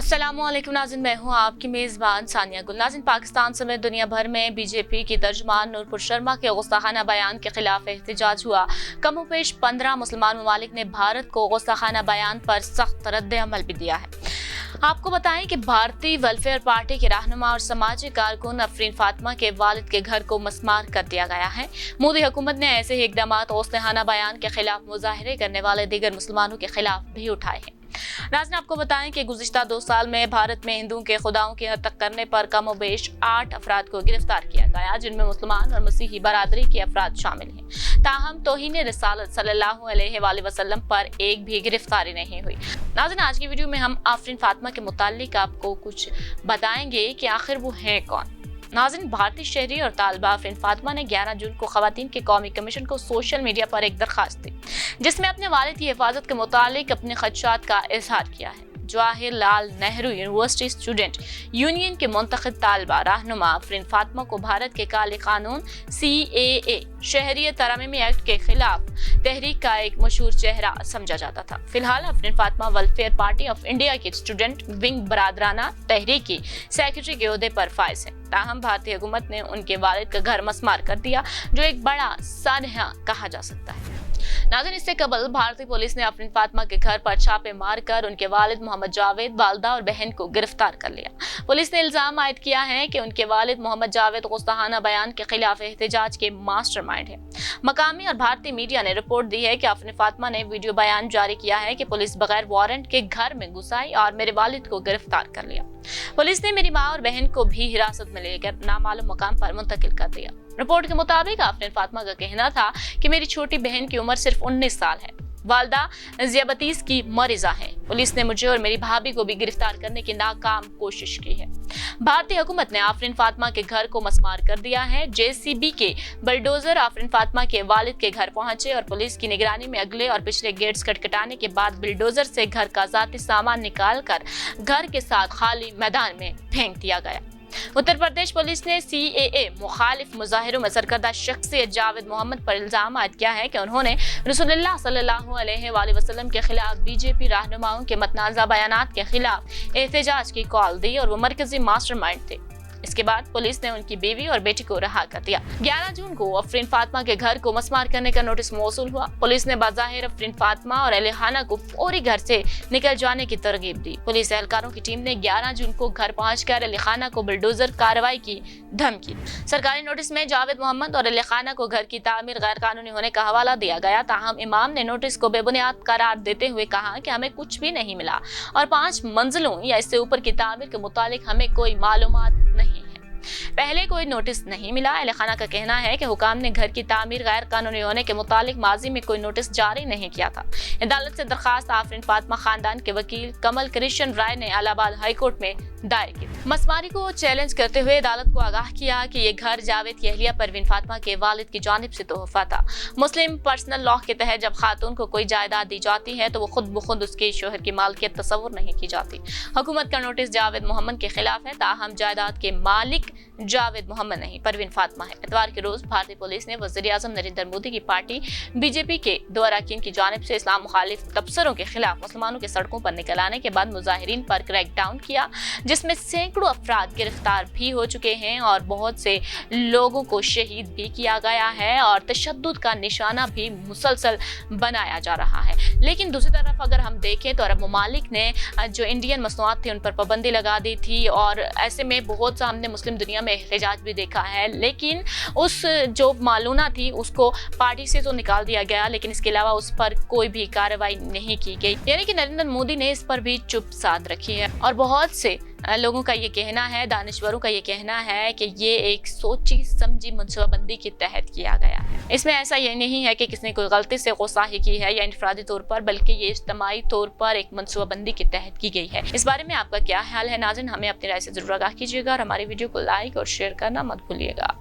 अस्सलामुअलैकुम नाज़रीन, मैं हूँ आपकी मेज़बान सानिया गुल। नाज़रीन, पाकिस्तान समेत दुनिया भर में बीजेपी की तर्जुमान नूरपुर शर्मा के गुस्ताखाना बयान के खिलाफ एहतजाज हुआ। कमोपेश 15 मुसलमान ममालिक ने भारत को गुस्ताखाना बयान पर सख्त रद्द अमल भी दिया है। आपको बताएं कि भारतीय वेलफेयर पार्टी के रहनुमा और समाजी कारकुन अफरीन फातिमा के वालिद के घर को मस्मार कर दिया गया है। मोदी हुकूमत ने ऐसे ही इक़दाम गुस्ताखाना बयान के खिलाफ मुजाहरे करने वाले दीगर मुसलमानों के खिलाफ भी उठाए हैं। नाज़रीन, आपको बताएं कि गुज़िश्ता 2 साल में भारत में हिंदुओं के खुदाओं की हद तक करने पर कमोबेश 8 अफराद को गिरफ्तार किया गया, जिनमें मुसलमान और मसीही बरादरी के अफराद शामिल हैं। ताहम तौहीन रिसालत सल्लल्लाहु अलैहि वसल्लम पर एक भी गिरफ्तारी नहीं हुई। नाज़रीन, आज की वीडियो में हम आफरीन फातिमा के मुताल्लिक आपको कुछ बताएंगे कि आखिर वो हैं कौन। नाज़रीन, भारतीय शहरी और तालिबा आफरीन फातिमा ने 11 जून को ख़वातीन के कौमी कमीशन को सोशल मीडिया पर एक दरख्वास्त दी, जिसमें अपने वालिद की हिफाजत के मुतालिक अपने खदशात का इजहार किया है। Jawaharlal Nehru university student union के मुंतखब तालिबा रहनुमा आफरीन फातिमा को भारत के काले कानून CAA शहरियत तरमीमी एक्ट के खिलाफ तहरीक का एक मशहूर चेहरा समझा जाता था। फिलहाल Afreen Fatima welfare party of India की स्टूडेंट विंग बरादराना तहरीक की सेक्रेटरी के ओहदे पर फाइज है। ताहम भारतीय हुकूमत ने उनके वालिद का घर मस्मार कर दिया, जो एक बड़ा सानहा कहा जा सकता है। नाज़रीन, इससे कबल भारतीय पुलिस ने आफरीन फातिमा के घर पर छापे मारकर उनके वालिद मोहम्मद जावेद, वालदा और बहन को गिरफ्तार कर लिया। पुलिस ने इल्जाम आयद किया है कि उनके वालिद मोहम्मद जावेद गुस्ताखाना बयान के खिलाफ एहतजाज के मास्टरमाइंड है। मकामी और भारतीय मीडिया ने रिपोर्ट दी है कि आफरीन फातिमा ने वीडियो बयान जारी किया है कि पुलिस बगैर वारंट के घर में घुस आई और मेरे वालिद को गिरफ्तार कर लिया। पुलिस ने मेरी माँ और बहन को भी हिरासत में लेकर नामालूम मकाम पर मुंतकिल कर दिया। रिपोर्ट के मुताबिक आफरीन फातिमा का कहना था कि मेरी छोटी बहन की उम्र सिर्फ 19 साल है। वालदा ज़ियाबतीस की मरीजा है। पुलिस ने मुझे और मेरी भाभी को भी गिरफ्तार करने की नाकाम कोशिश की है। भारतीय हुकूमत ने आफरीन फातिमा के घर को मस्मार कर दिया है। JCB के बुलडोजर आफरीन फातिमा के वालिद के घर पहुंचे और पुलिस की निगरानी में अगले और पिछले गेट्स खटखटाने के बाद बुलडोजर से घर का जाती सामान निकालकर घर के साथ खाली मैदान में फेंक दिया गया। उत्तर प्रदेश पुलिस ने CAA मुखालिफ मुजाहिरों में सरकर्दा शख्सियत जावेद मोहम्मद पर इल्जाम आयद किया है कि उन्होंने रसूलुल्लाह सल्लल्लाहु अलैहि वसल्लम के खिलाफ बीजेपी रहनुमाओं के मतनाज़ा बयानात के खिलाफ एहतजाज की कॉल दी और वो मरकजी मास्टरमाइंड थे। इसके बाद पुलिस ने उनकी बीवी और बेटी को रहा कर दिया। 11 जून को अफरीन फातिमा के घर को मस्मार करने का नोटिस मौसूल हुआ। पुलिस ने बाज़ाहिर अफरीन फातिमा और अहले खाना को फौरी घर से निकल जाने की तरगीब दी। पुलिस एहलकारों की टीम ने 11 जून को घर पहुंचकर अहले खाना को बुलडोजर कार्रवाई की धमकी। सरकारी नोटिस में जावेद मोहम्मद और अहले खाना को घर की तामीर गैर कानूनी होने का हवाला दिया गया। ताहम इमाम ने नोटिस को बेबुनियाद करार देते हुए कहा कि हमें कुछ भी नहीं मिला और 5 मंजिलों या इससे ऊपर की तामीर के मुतालिक हमें कोई मालूमात नहीं है। पहले कोई नोटिस नहीं मिला। अहले खाना का कहना है कि हुकाम ने घर की तामीर गैर कानूनी होने के मुतालिक माजी में कोई नोटिस जारी नहीं किया था। अदालत से दरखास्त आफरीन फातिमा खानदान के वकील कमल कृष्ण राय ने इलाहाबाद हाई कोर्ट में दायर की। मस्मारी को चैलेंज करते हुए अदालत को आगाह किया कि ये घर जावेद की अहलिया परवीन फातिमा के वालिद की जानिब से तोहफा था। मुस्लिम पर्सनल लॉ के तहत जब खातून को कोई जायदाद दी जाती है तो वो खुद ब खुद उसके शोहर की मालिकियत तस्वुर नहीं की जाती। हुकूमत का नोटिस जावेद मोहम्मद के खिलाफ है। ताहम जायदाद के मालिक जावेद मोहम्मद नहीं, परवीन फातिमा है। इतवार के रोज भारतीय पुलिस ने वज़ीर आज़म नरेंद्र मोदी की पार्टी BJP के 2 अरकान की जानिब से इस्लाम मुखालिफ तबसरों के खिलाफ मुसलमानों के सड़कों पर निकल आने के बाद मुजाहिरीन पर क्रैकडाउन किया, जिसमें सैकड़ों अफराद गिरफ्तार भी हो चुके हैं और बहुत से लोगों को शहीद भी किया गया है और तशद्दुद का निशाना भी मुसलसल बनाया जा रहा है। लेकिन दूसरी तरफ अगर हम देखें तो अरब ममालिक ने जो इंडियन मसनूआत थी उन पर पाबंदी लगा दी थी और ऐसे में बहुत सा हमने मुस्लिम दुनिया में एहतजाज भी देखा है। लेकिन उस जो मालूना थी उसको पार्टी से तो निकाल दिया गया, लेकिन इसके अलावा उस पर कोई भी कार्रवाई नहीं की गई। यानी कि नरेंद्र मोदी ने इस पर भी चुप साध रखी है और बहुत से लोगों का ये कहना है, दानिश्वरों का ये कहना है कि ये एक सोची समझी मनसूबाबंदी के तहत किया गया है। इसमें ऐसा ये नहीं है कि किसने कोई गलती से गुस्ताखी की है या इनफरादी तौर पर, बल्कि ये इज्तिमाई तौर पर एक मनसूबाबंदी के तहत की गई है। इस बारे में आपका क्या ख्याल है नाज़रीन, हमें अपनी राय से जरूर आगाह कीजिएगा और हमारी वीडियो को लाइक और शेयर करना मत भूलिएगा।